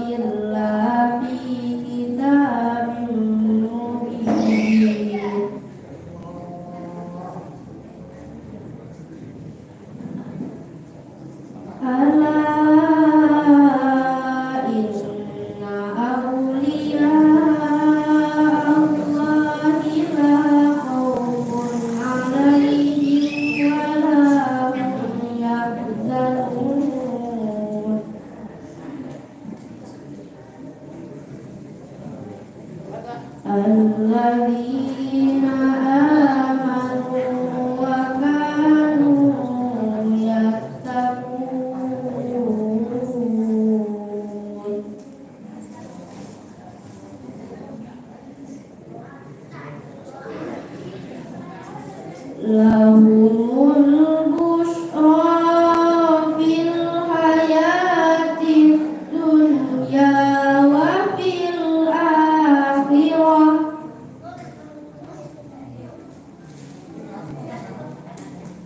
إلا في كتاب مبين. ألا إن أولياء الله لا خوف عليهم ولا هم يحزنون. الذين آمنوا وكانوا يتقون. لهم البشرى في الحياة الدنيا وفي الآخرة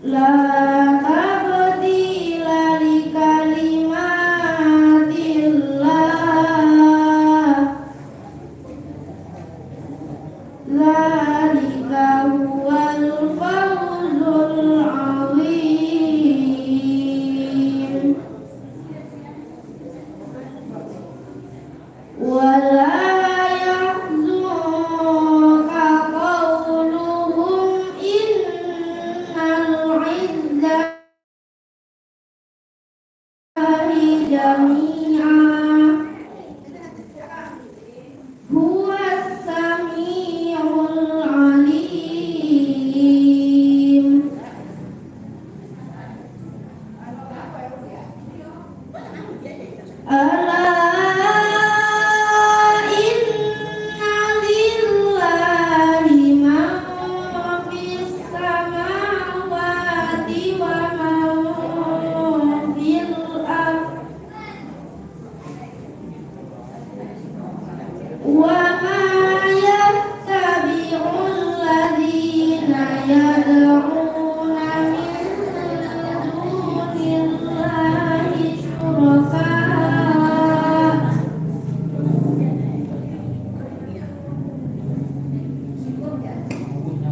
لا تبديل لكلمات الله ذلك هو الفوز العظيم. ولا يحزنك قولهم إن العزة لله جميعا هو السميع العليم. ألا إن لله من في السماوات ومن في الأرض وما يتبع الذين يدعون من دون الله شركاء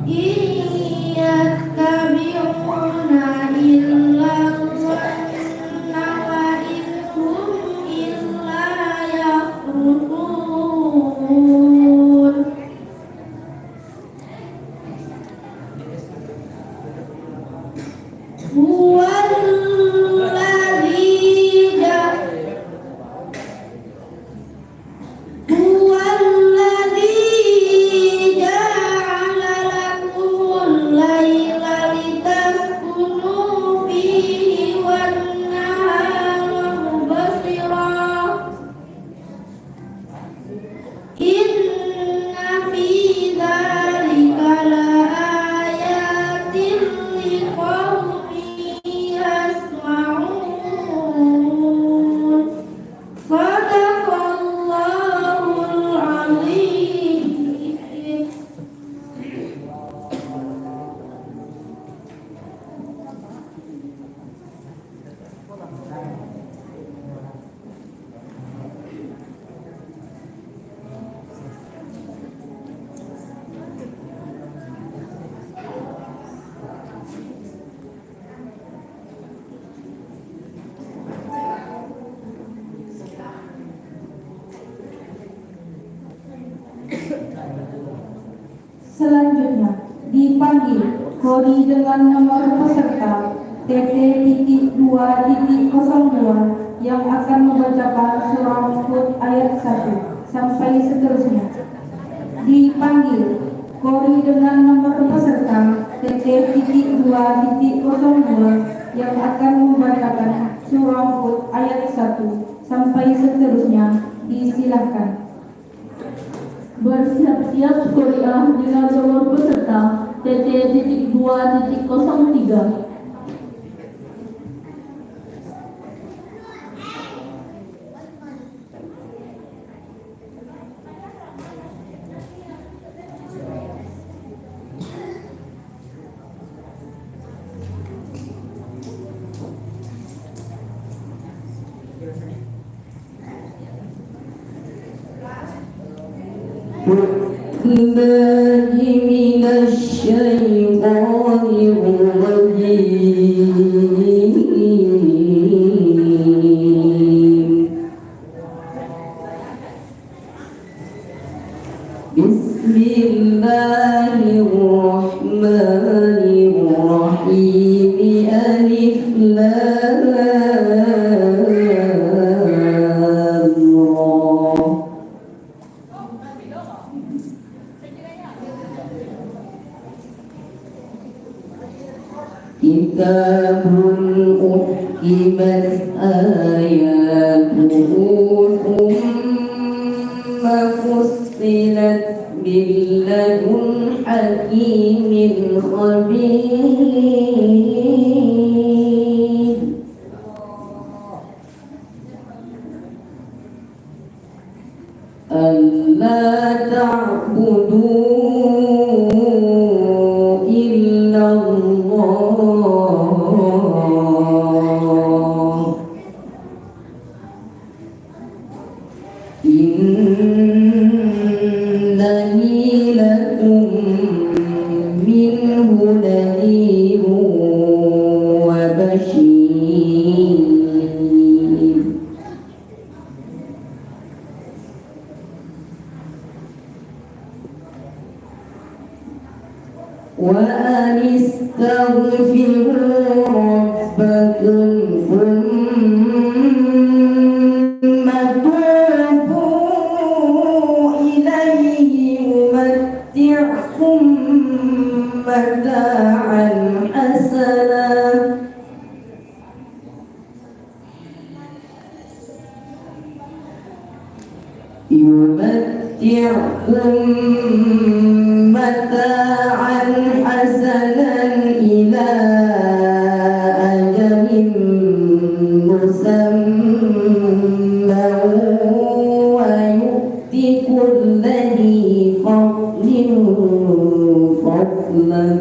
إن يتبعون إلا الظن وإن هم إلا يخرصون. هو الذي جعل لكم الليل لتسكنوا فيه والنهار مبصرا إن في ذلك لآيات لقوم يسمعون. صدق الله العظيم. Selanjutnya dipanggil Kori dengan nomor peserta TT.2.02 yang akan membacakan surah Hud ayat 1 sampai seterusnya. Dipanggil Kori dengan nomor peserta TT.2.02 yang akan membacakan surah Hud ayat 1 sampai seterusnya. Disilahkan. Bersiap-siap Korea dengan nomor peserta TT.2.03. بالله من الشيطان الرجيم. بسم الله الرحمن الرحيم. ألف لام را. كتاب أحكمت آياته ثم فصلت من لدن حكيم خبير. ألا تعبدوا إلا الله إنني لكم منه نذير وبشير. وأن استغفروا ربكم ثم توبوا إليه يمتعكم متاعا حسنا إلى أجل مسمى ويؤتي كل ذي فضل فضله.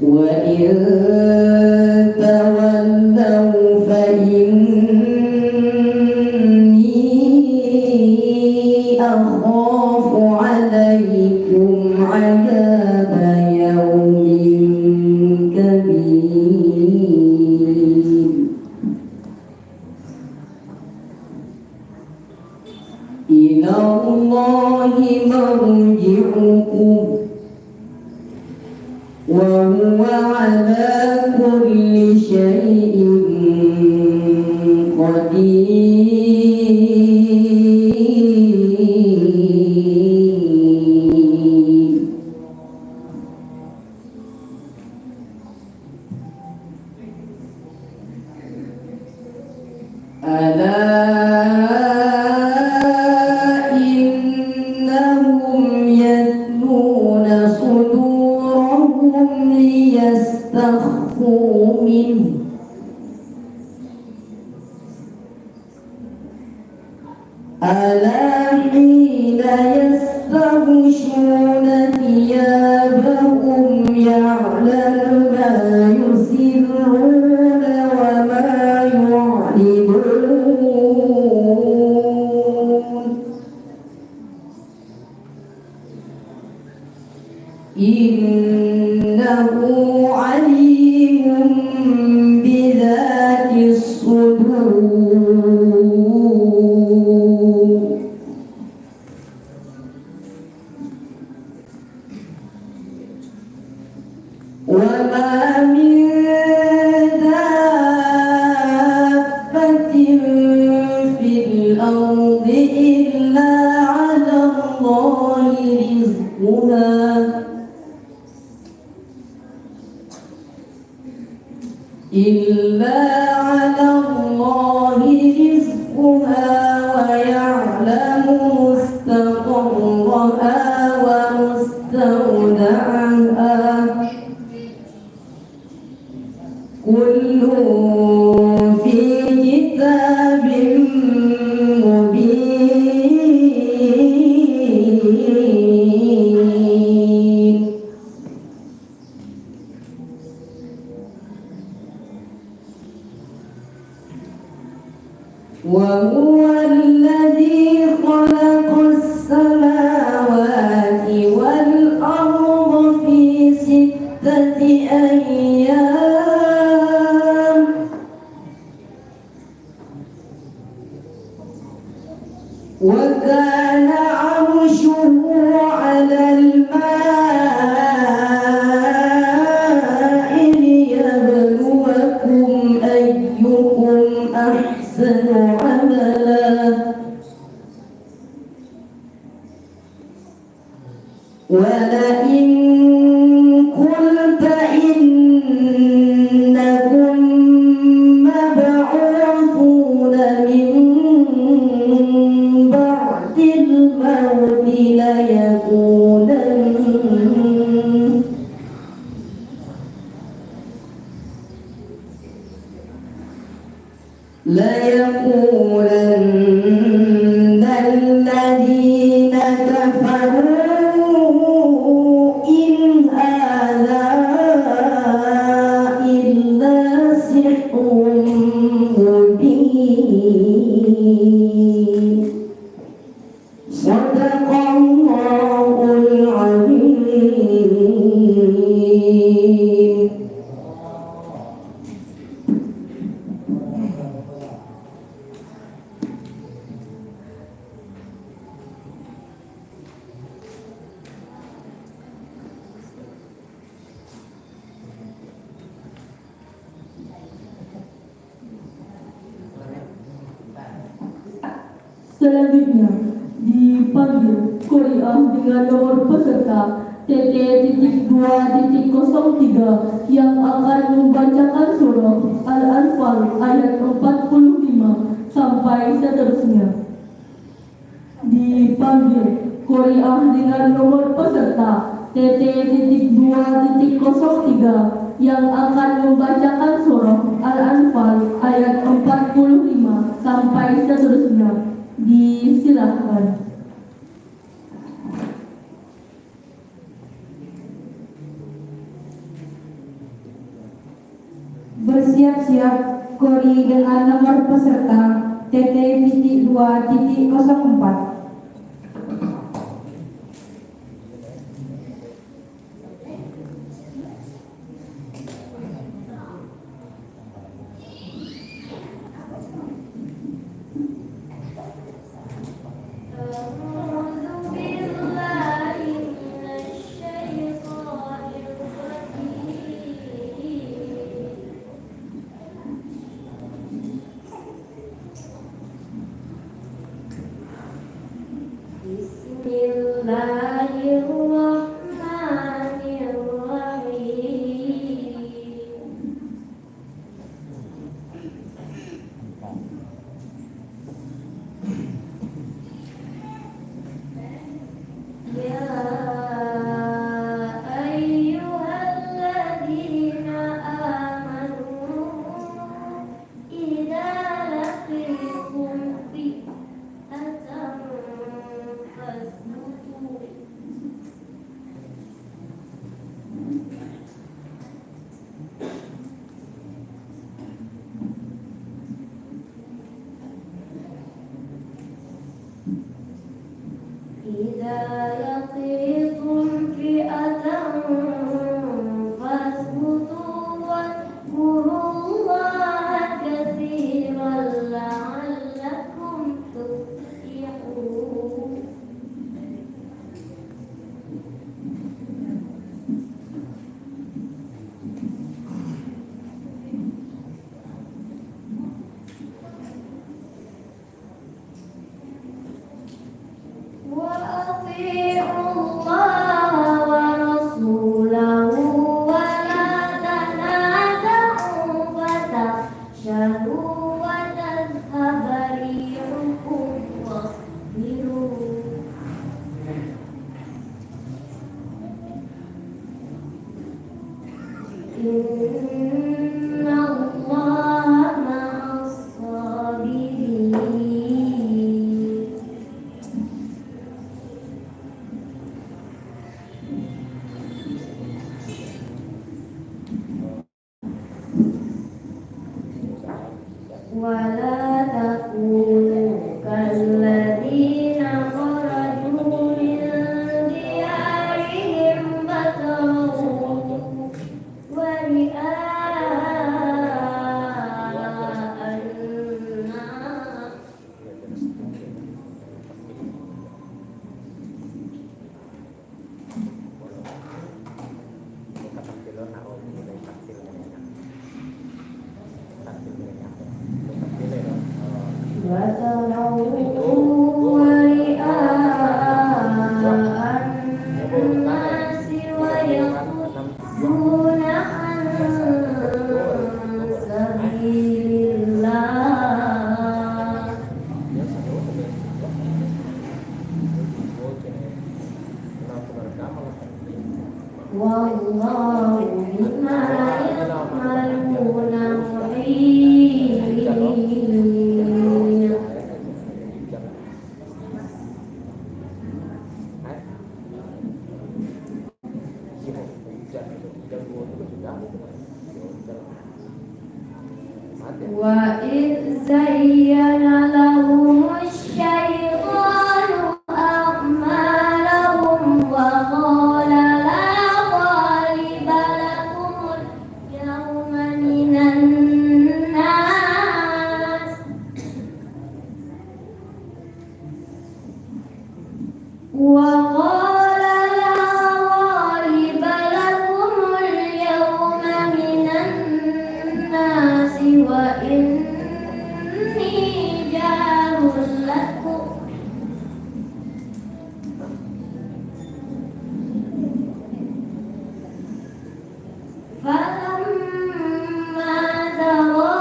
وإن تولوا فإني أخاف عليكم عذاب يوم كبير. إلى الله مرجعكم وهو على كل شيء قدير. ألا إنهم يثنون صدورهم ليستخفوا منه ألا حين يستغشون ثيابهم يعلم ما يسرون وما يعلنون إنه عليم بذات الصدور. وما من دابة في الأرض إلا على الله رزقها ويعلم مستقرها ومستودعها كل في كتاب مبين. وهو الذي خلق السماوات والأرض في 6 أيام وكان عرشه على الماء ليبلوكم أيكم أحسن عملا ولئن قلت إنكم مبعوثون من بعد الموت ليقولن الذين كفروا إن هذا إلا سحر مبين صدق الله العظيم. Selanjutnya dipanggil Qori'ah dengan nomor peserta TT.2.03 yang akan membacakan surah Al-Anfal ayat 45 sampai seterusnya. Dipanggil Qori'ah dengan nomor peserta TT.2.03 yang akan membacakan surah Al-Anfal ayat 45 sampai seterusnya. Disilahkan. Bersiap-siap Qori dengan nomor peserta TT.2.04. ولا تكونوا وإذ زين لهم الشيطان أعمالهم وقال لا غالب لكم اليوم من الناس وقال لا غالب لكم اليوم من الناس وإني جار لكم فلما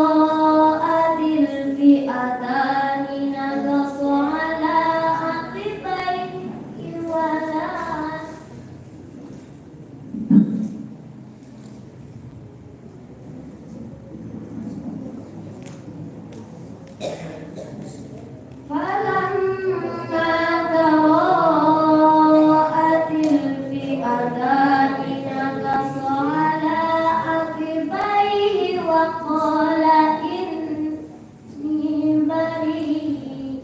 تراءت الفئتان نكص على عقبيه وقال إني بريء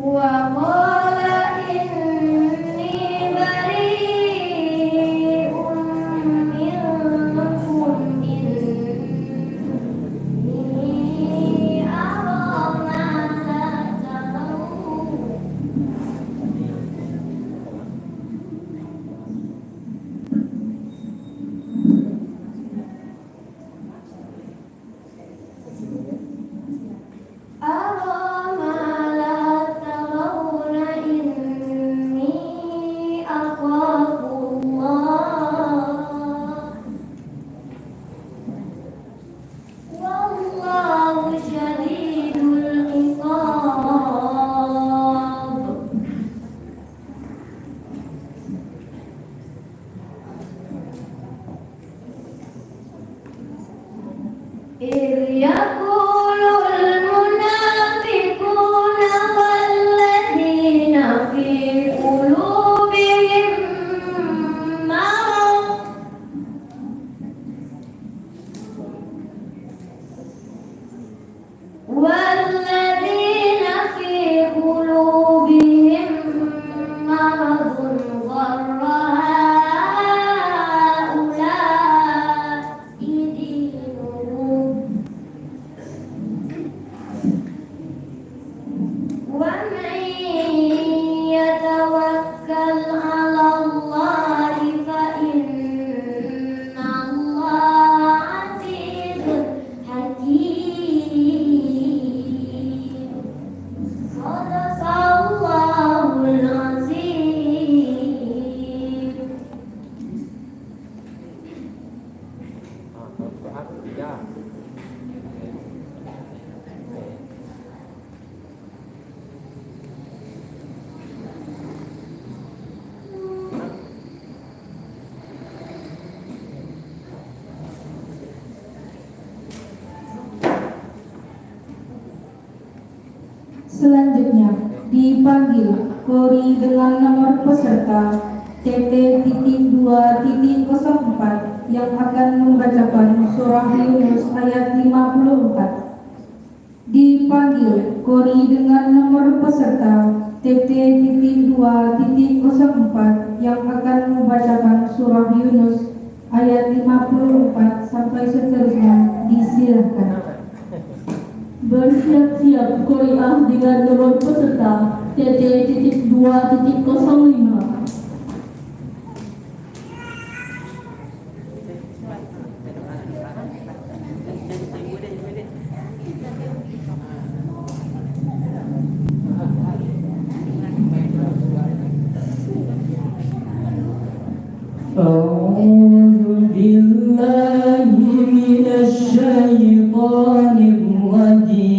وقال إني بريء منكم إني أرى ما لا ترون أرى ما لا ترون إني أخاف الله والله شديد العقاب إذ يقول المنافقون والذين في قلوبهم مرض والذين في قلوبهم مرض غر هؤلاء دينهم ومن يتوكل على الله فإن الله عزيز حكيم صدق الله العظيم. Selanjutnya dipanggil Kori dengan nomor peserta TT.2.04 yang akan membacakan surah Yunus ayat 54. Dipanggil Kori dengan nomor peserta TT.2.04 yang akan membacakan surah Yunus ayat 54 sampai seterusnya. Disilahkan. Bersiap-siap Qori'ah dengan nomor peserta TT.2.05. أعوذ بالله من الشيطان الرجيم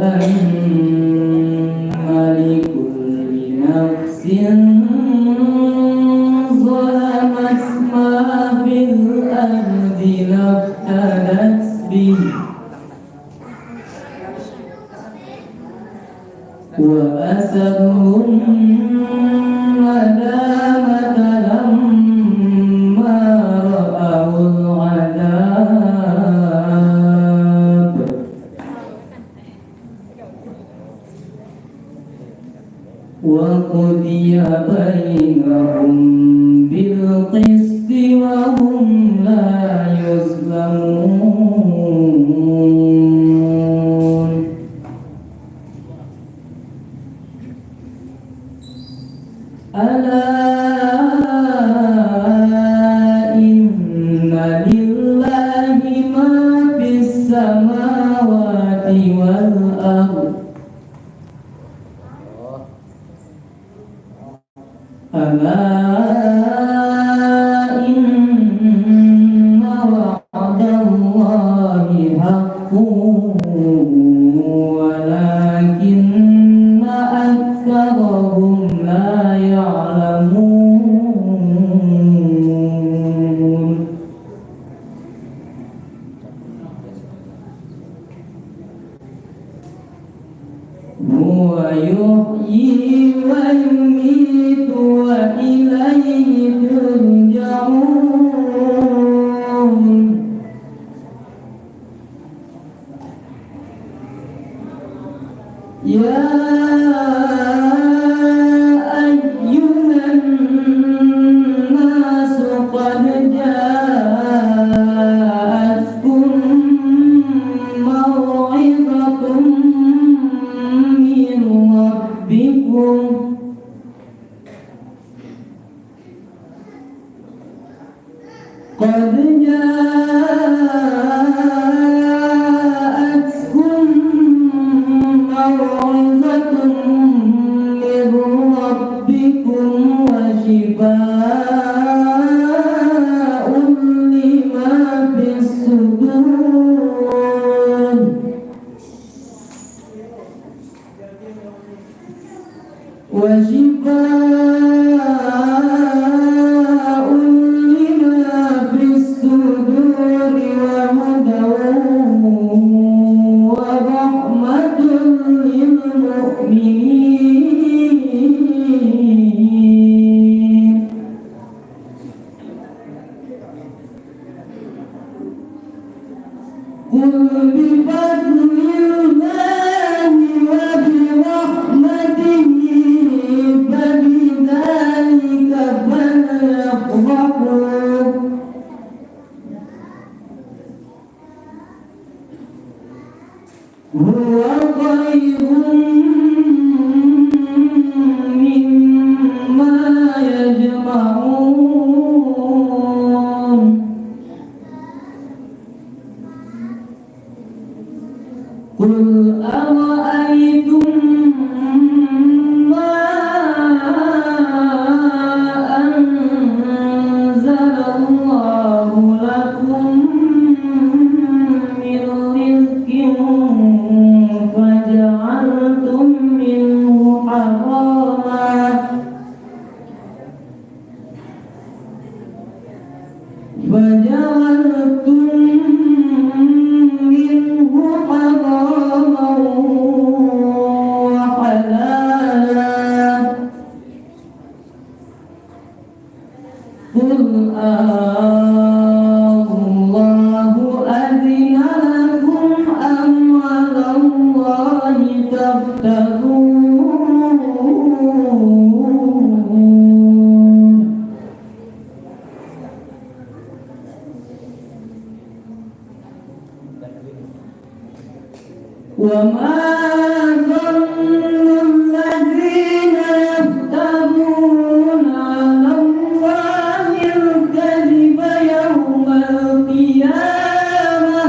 أن لكل نفس ظلمت ما في الأرض لافتدت به وأسروا الندامة لما رأوا العذاب وقضي بينهم بالقسط وهم لا يظلمون ألا إن لله ما في السماوات والأرض ألا إن وعد الله حق ولكن أكثرهم لا يعلمون هو يحيي ويميت وإليه ترجعون يا أيها الناس قد جاءتكم موعظة من ربكم قد جاءتكم موعظة من ربكم وشفاء لما في الصدور وشفاء لما في الصدور وهدى ورحمة للمؤمنين قل بفضل الله وبرحمته فبذلك فليفرحوا هو خير مما يجمعون قل أرأيتم ما أنزل الله لكم من رزق فجعلتم منه حراما وحلالا قل الله أذن لكم أم على الله تفترون وما ظن الذين يفترون على الله الكذب يوم القيامة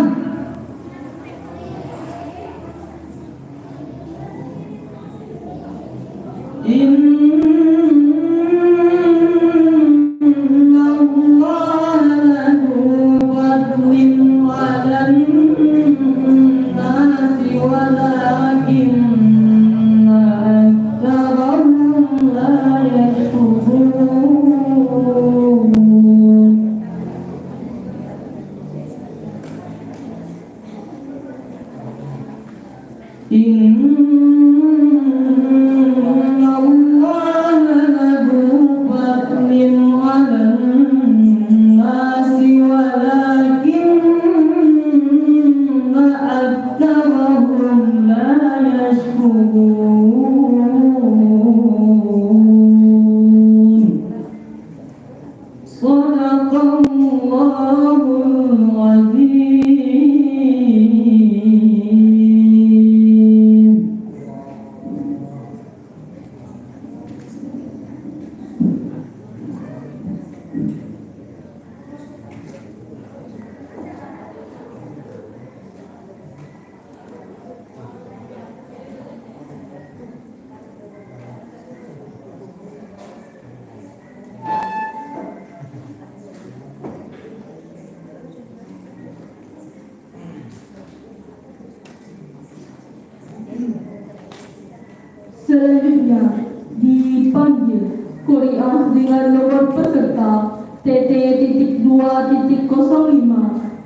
إن الله لذو فضل على الناس ولكن الله لذو فضل على الناس ولكن أكثرهم لا يشكرون. صدق الله العظيم. Selanjutnya dipanggil Qori'ah dengan nomor peserta TT.2.05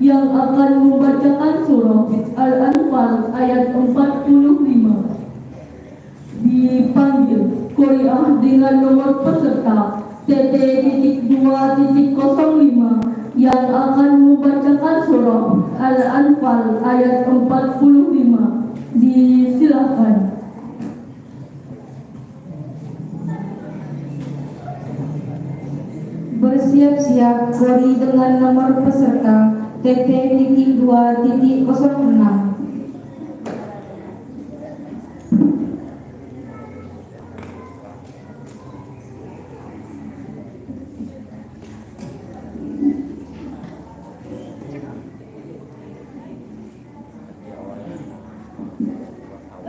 yang akan membacakan surah Al-Anfal ayat 45. Dipanggil Qori'ah dengan nomor peserta TT.2.05 yang akan membacakan surah Al-Anfal ayat 45. Disilakan. Bersiap-siap Qori dengan nomor peserta TT.2.06.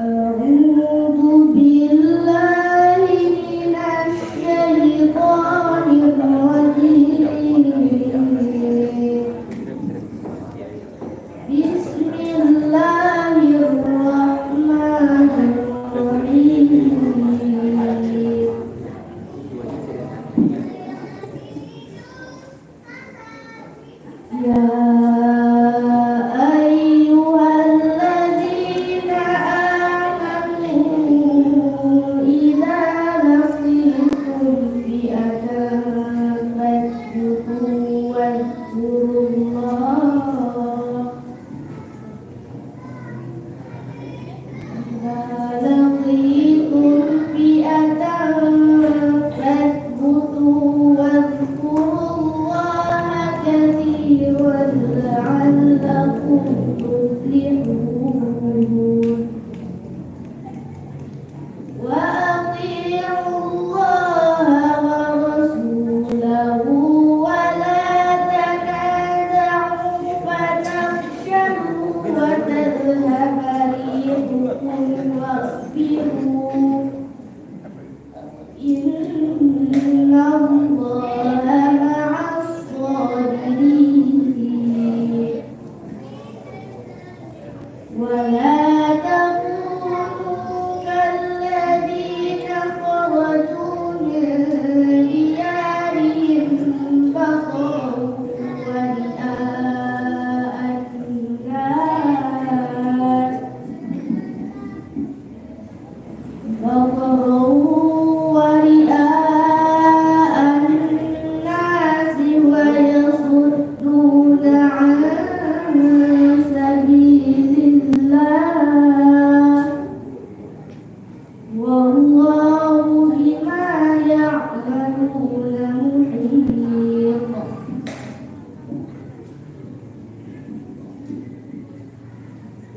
A'udzu billahi minasy syaithanir rajim.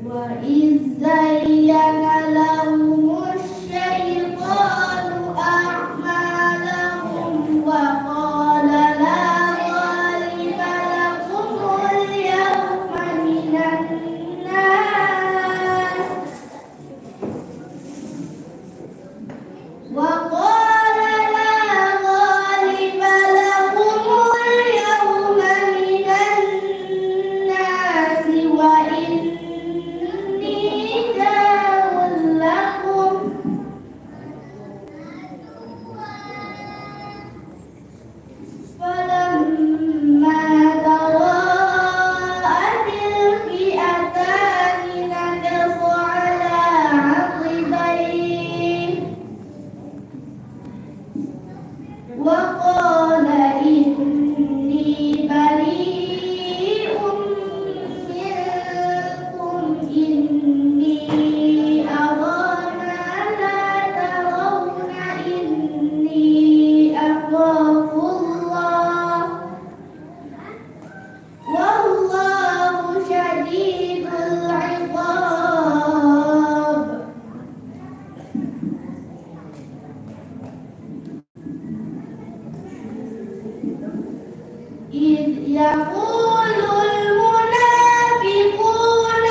وإذ زين لهم الشيطان يقول المنافقون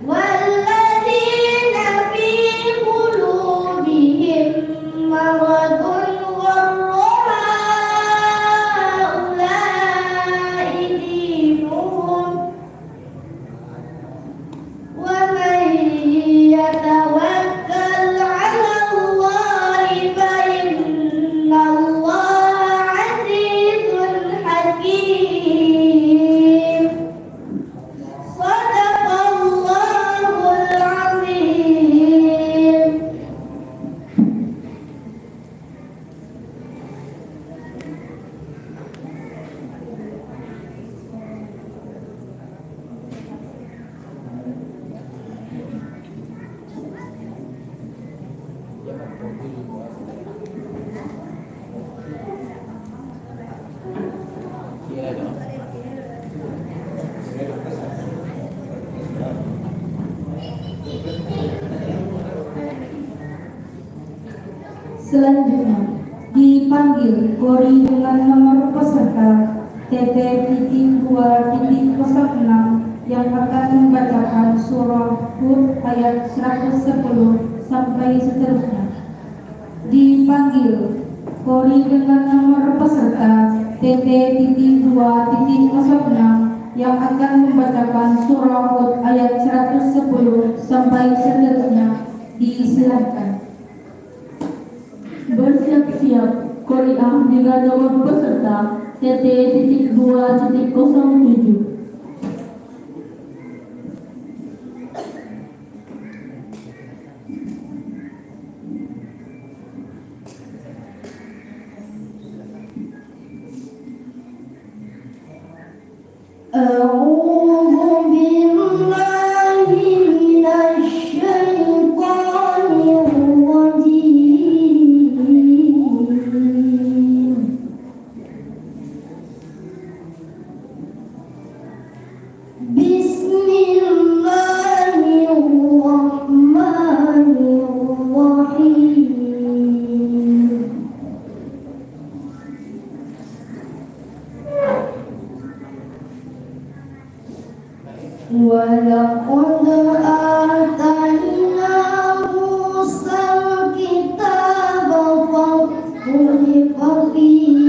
والذين في قلوبهم مرض غر هؤلاء دينهم ومن يتوكل على الله فإن الله عزيز حكيم صدق الله العظيم. Selanjutnya dipanggil Kori dengan nomor peserta TT-2.06 yang akan membacakan surah Hud ayat 110 sampai seterusnya. Dipanggil Kori dengan nomor peserta TT-2.06 yang akan membacakan surah Hud ayat 110 sampai seterusnya. Disilahkan. Bersiap-siap Qori'ah dengan nomor peserta TT-2.07. أعوذ بالله من الشيطان الرجيم. بسم الله الرحمن الرحيم. ولقد آتينا موسى الكتاب فاختلف فيه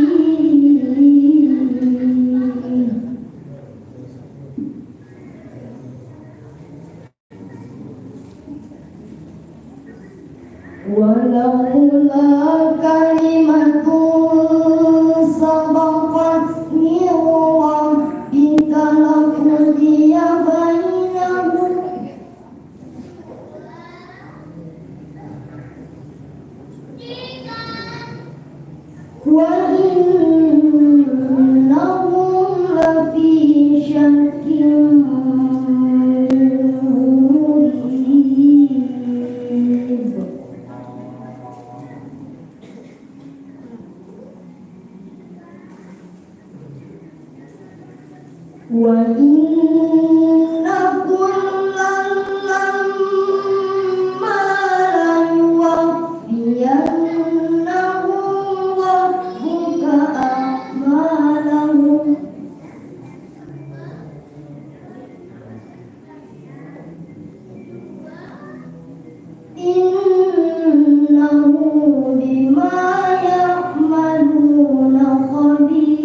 ولولا كلمة سبقت من ربك لقضي بينهم وإنهم لفي شك مريب. وإن كلا لما ليوفينهم ربك أعمالهم إنه بما يعملون خبير.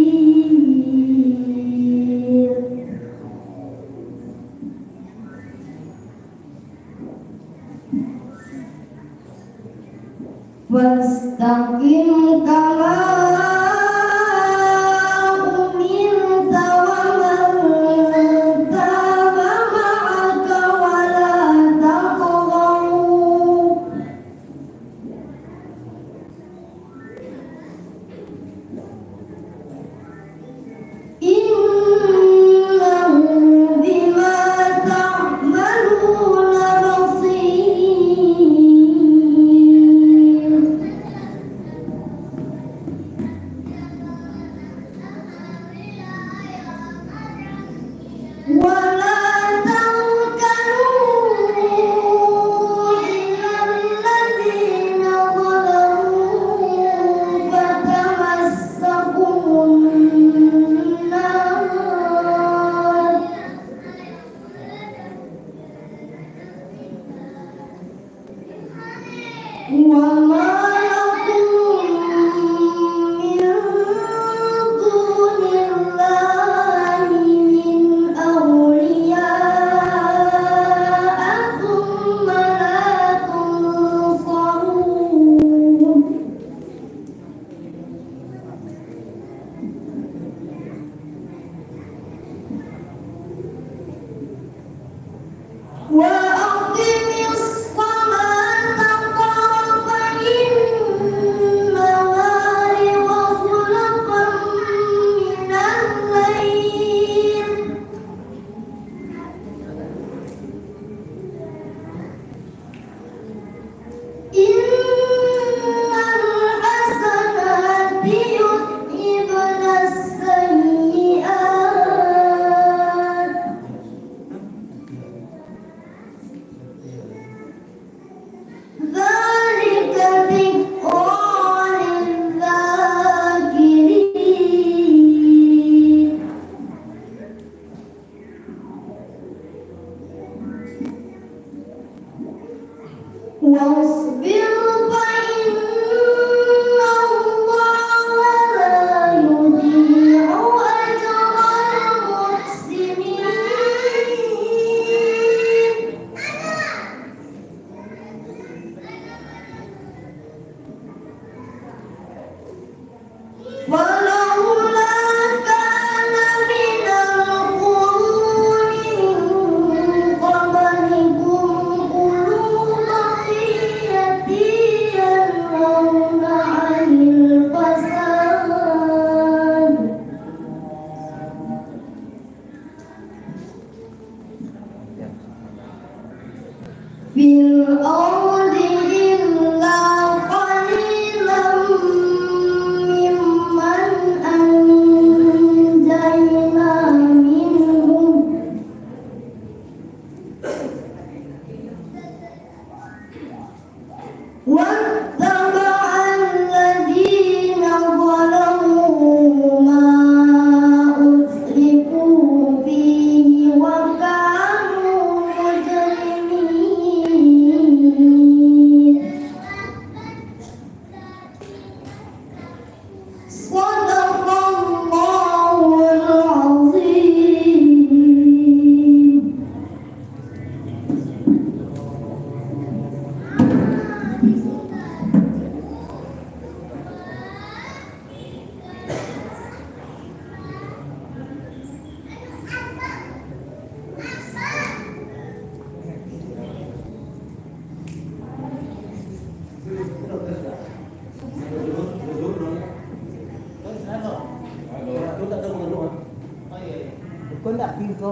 Enggak pintu.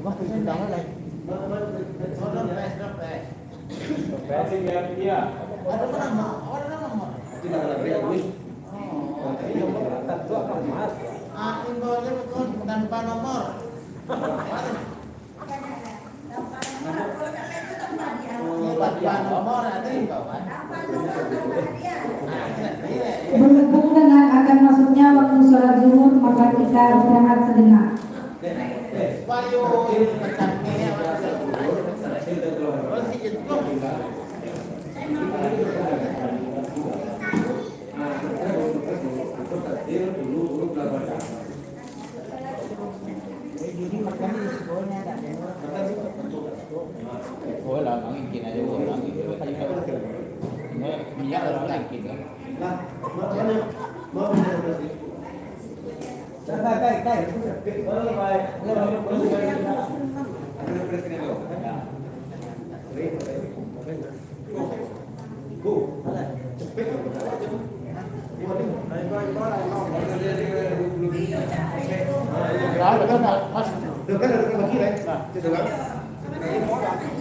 Wah, sudah mulai. Tanpa nomor. Berhubung dengan akan masuknya waktu sholat zuhur, maka kita istirahat sejenak. Bola mungkin aja bola gitu. Minyak orang lagi kan.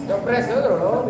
Dopres itu loh,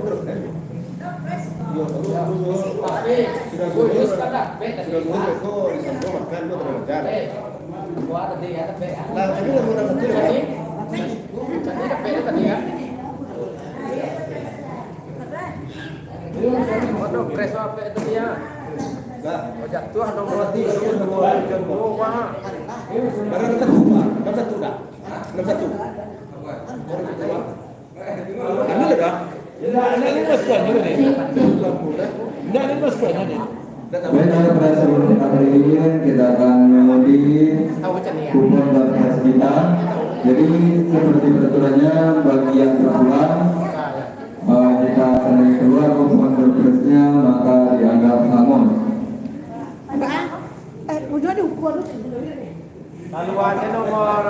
Baiklah, pada sebelum kita berikan, kita akan mengundi kupon berkas kita. Jadi seperti peraturannya, bagi yang terpulang, jika ada keluar kupon berkasnya, maka dianggap hangus. Laluannya nomor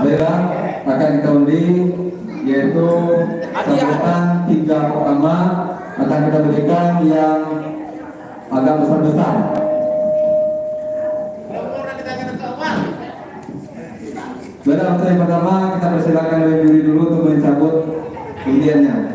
Baiklah, akan kita undi, yaitu sambutan 3 pertama akan kita berikan yang agak besar-besar. Baiklah, untuk yang pertama kita persilakan oleh juri dulu untuk mencabut undiannya.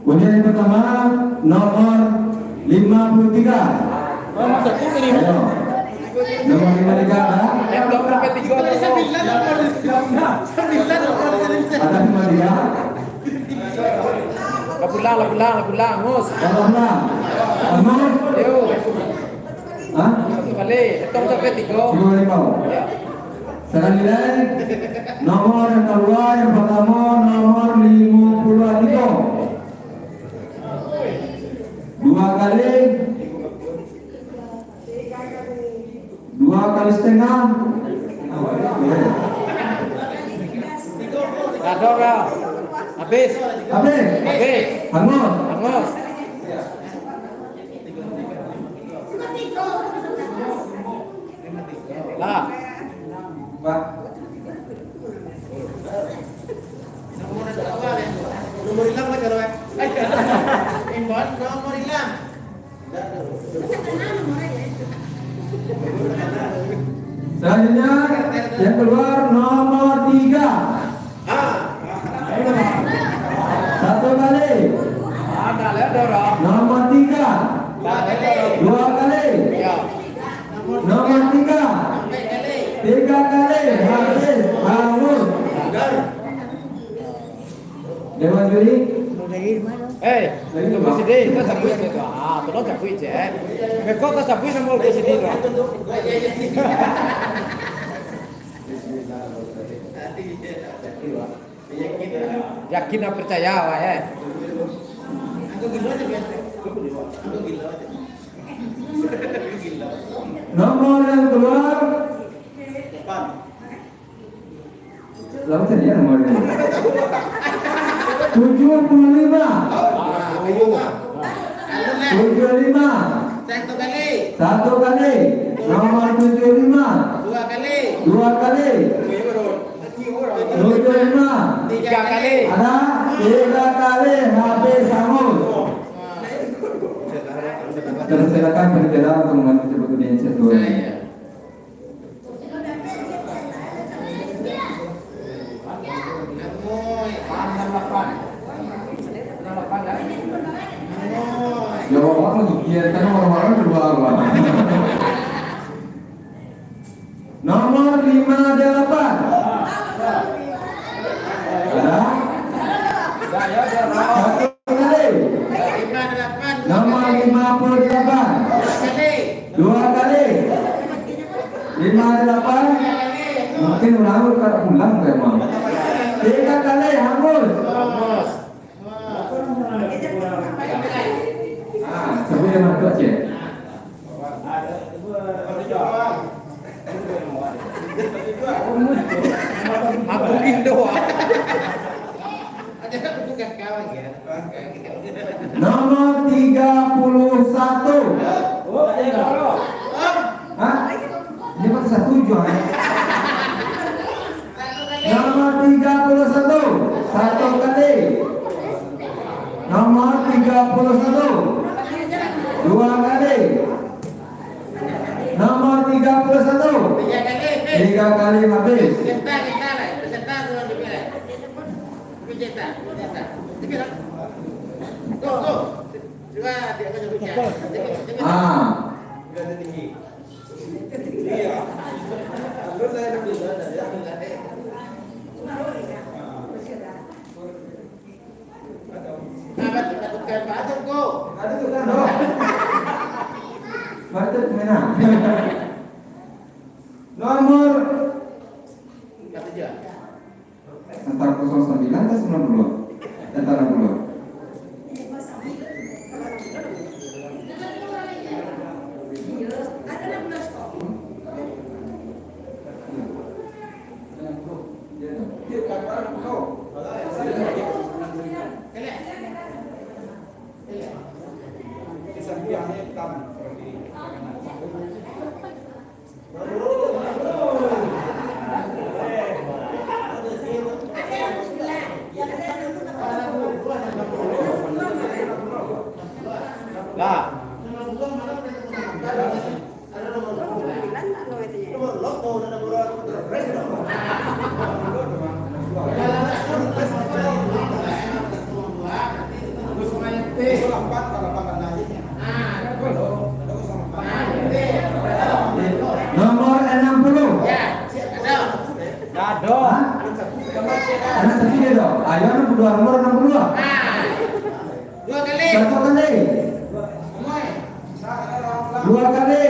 Undian yang pertama nomor 53. Ayo. Nomor 53 ada? Ada 53. Labulang, Mus. Labulang. Amos. Yo. Hah? Satu kali. Hitung sampai 3. 25. Ya. Sekali lagi. Nomor yang keluar yang pertama nomor 55. 2 kali. 2 kali setengah. Adora. Habis. Hangus. Lah. Pak. Nomor hilang apa cara? Inbox nomor hilang. Selanjutnya yang keluar nomor 3. 1 kali. Adora. Nomor 3. 2 kali. Ya. Nomor 3. 3 kali. Habis. Hangus. Dewan juri. Itu sedih, itu sabui itu. Tolong sabui je. Kau tak sabui nombor ke sedih tu. Yakin dan percaya, wah ya. Nomor yang keluar. Lalu saja nomornya. 75. 75. 1 kali. Nomor 75. 2 kali. 75. 3 kali. Ada 3 kali. Habis hangus. Terus silakan berjalan untuk mengambil sebetulnya satu. Ya orang mengikhtiarkan orang-orang keluar. Nomor 58. Ada? 1 kali. Nomor 58. 2 kali. 58. Mungkin orang kalau pulang memang. 3 kali hangus. Sebut yang mana cek? Aku Indo. Nomor 31. Hah? Ini masih 1 jual. Nomor 31. 1 kali. Nomor 31. 2 kali. Nomor 31. 3 kali habis. Batuk mana? Nomor antara 09 ke 90. Antara 60. Nomor 60. Dado. Ada sedih dong. Ayo 62 nomor 62. Satu kali. Dua kali.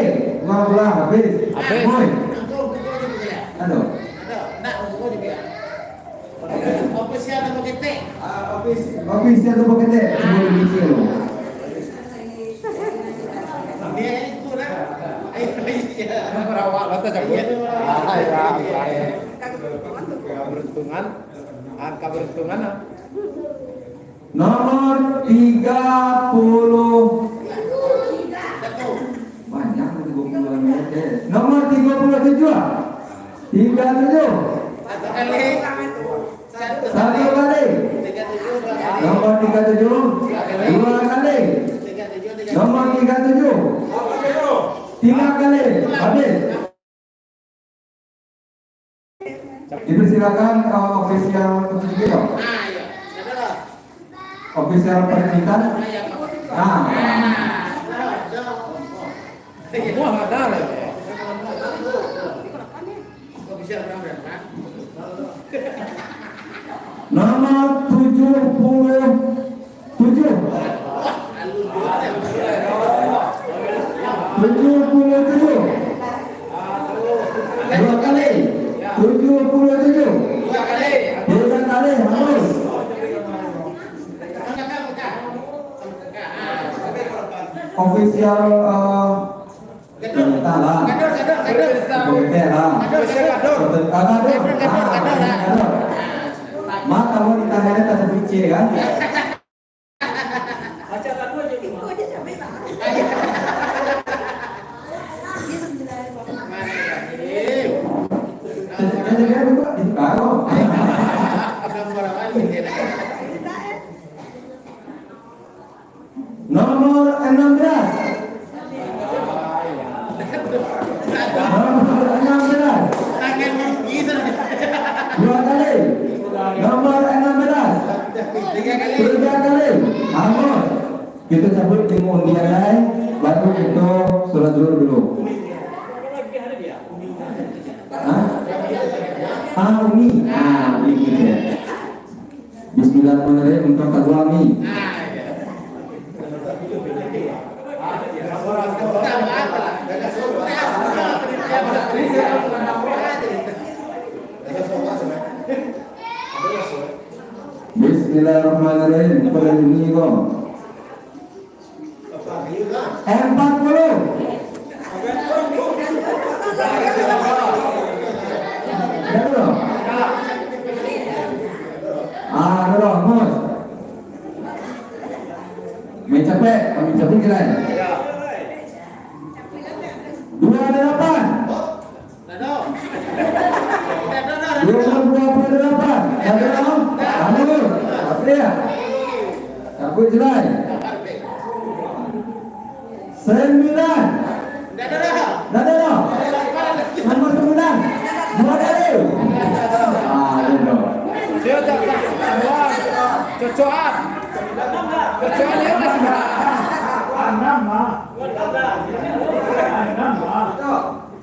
15 habis. Habis. Boy. Aduh. Official atau ketek? Official tu pakai dek. Sebelum mikir lo. Dia itu lah. Merawat lah tu cabut. Keberuntungan. Angka beruntungan. Nomor 30. Banyak 30. Nomor 37. 37. Satu kali. Nomor 37. Dua kali. Nomor 37. Tiga kali. Habis. Dipersilakan official video. Official pernikahan. Semua ada lah. Official berapa? Nomor 77. 77. Dua kali. 77. Dua kali. Tiga kali. Habis. Official perintah lah. Perintah lah. Mak kamu ditanya tak sepici kan? Nomor 16. Nomor 16. Dua kali. Nomor 16. Tiga kali. Amun. Kita cabut di undian lain, baru kita sholat zuhur dulu. Umi. Ini. Bismillahirrahmanirrahim untuk kedua Mi. Bismillahirrahmanirrahim. Pada ini kok 40. Dulu. Mus. Main capek, kami capek kira. 28. 28. Ada dong? Kamu. Apa ya? Aku jelai. 9. Ada dong? Nomor 9. Dua kali. Ada dong. Dia tak cocokan. Cocokan dia lah.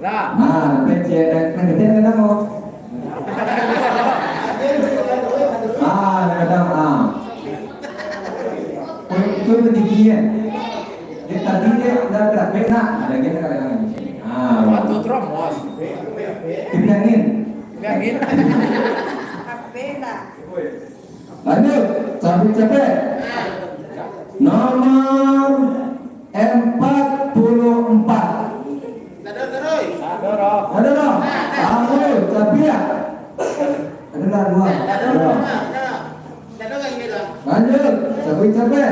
Lah. PC kan gede kan mau. Kadang. Itu ketinggian. Dia tadi dia udah gerak beda. Ada kita kadang-kadang. Waktu tromos. Dibilangin. Lanjut, capek. Nomor 44. Ada dong? Ayo, capek ya? Ada dua. Lanjut, capek.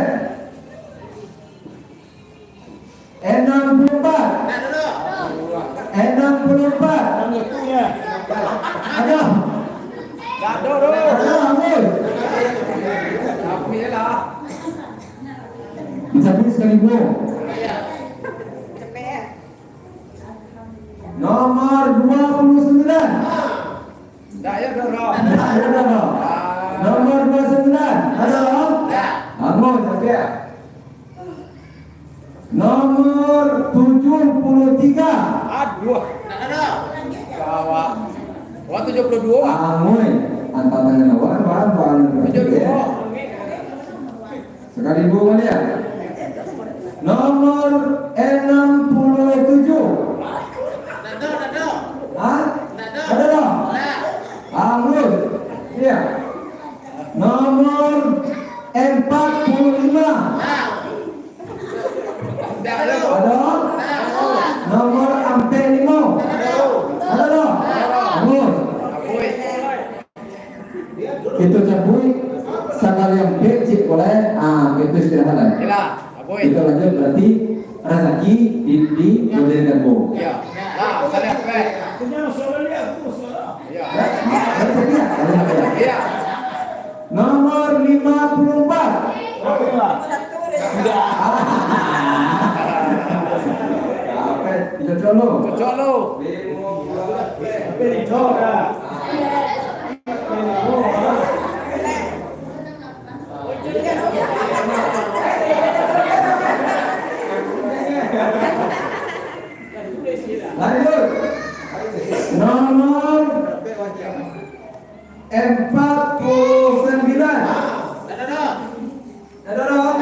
64. Ada. Bisa beli sekali bu. Nomor 29. Dah ya dorong. Nomor 29. Ada dong? Amun, oke. Nomor 73. Aduh. Gawat. Wah 72. Amun. Antara dengan awal, 72. Sekali Bu Malia. Nomor 67. Nado. Hah? Ada dong? Anggur. Iya. Nomor 45. Ada? Nomor 45. Ada dong? Anggur. Itu cabui sangat yang becik boleh. Itu istirahat. Kita lanjut berarti rezeki di modern Bu. Iya. Nah, saya lihat. Iya. Nomor 54. Tidak dulu. Colo. Lanjut. Nomor 49. Ada dong?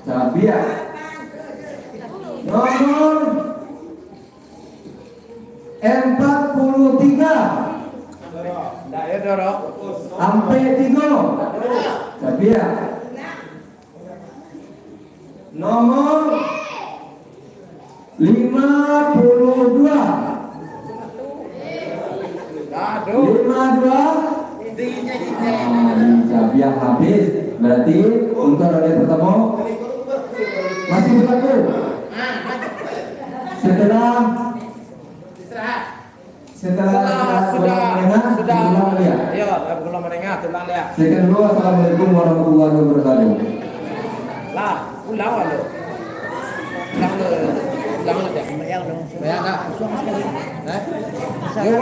Sabia. Nomor 43. Nah, ya dorong. Sampai 3. Sabia. Nomor 52. Aduh. 52. Sabia habis. Berarti untuk roda pertama masih berlaku. Setelah sudah ya belum menengah tulang ya. Sekian dulu. Assalamualaikum warahmatullahi wabarakatuh. Lah ulang lo deh bayang dong enggak ya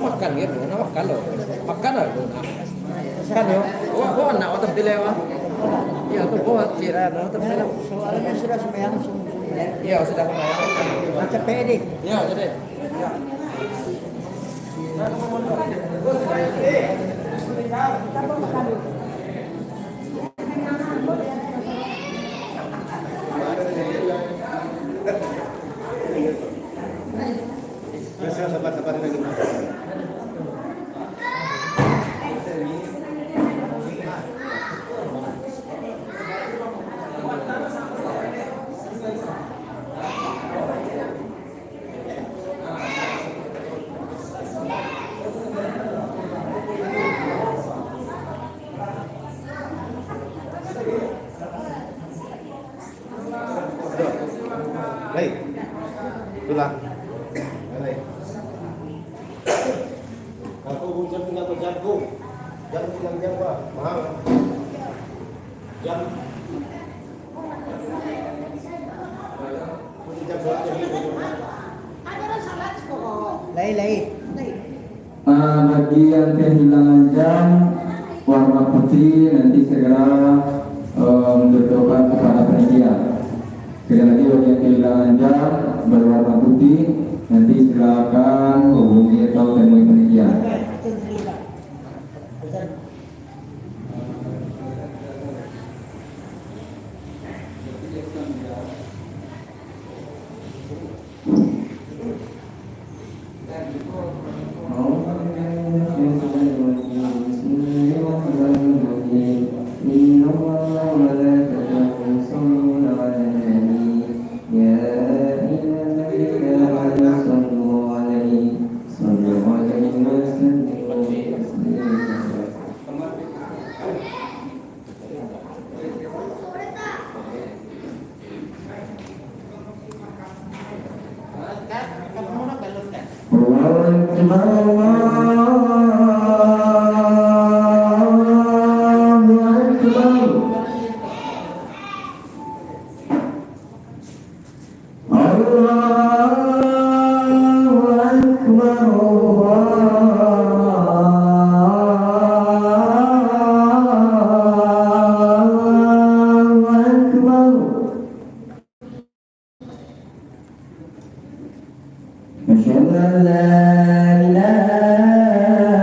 makan gitu makan lo kan yo gua nak otot dilewa ya tuh gua kira otot dilewa soalnya sudah sembahyang iya sudah sembahyang baca pede ya jadi Sabar lagi. Baik. Tulang. Baik. Aku hujan punya berjago. Jam pulang jam Pak. Mahal. Jam. Bagi yang kehilangan jam warna putih nanti segera mendoakan kepada panitia. Sekali lagi bagi yang kehilangan jam berwarna putih nanti silakan hubungi atau temui panitia. أشهد أن لا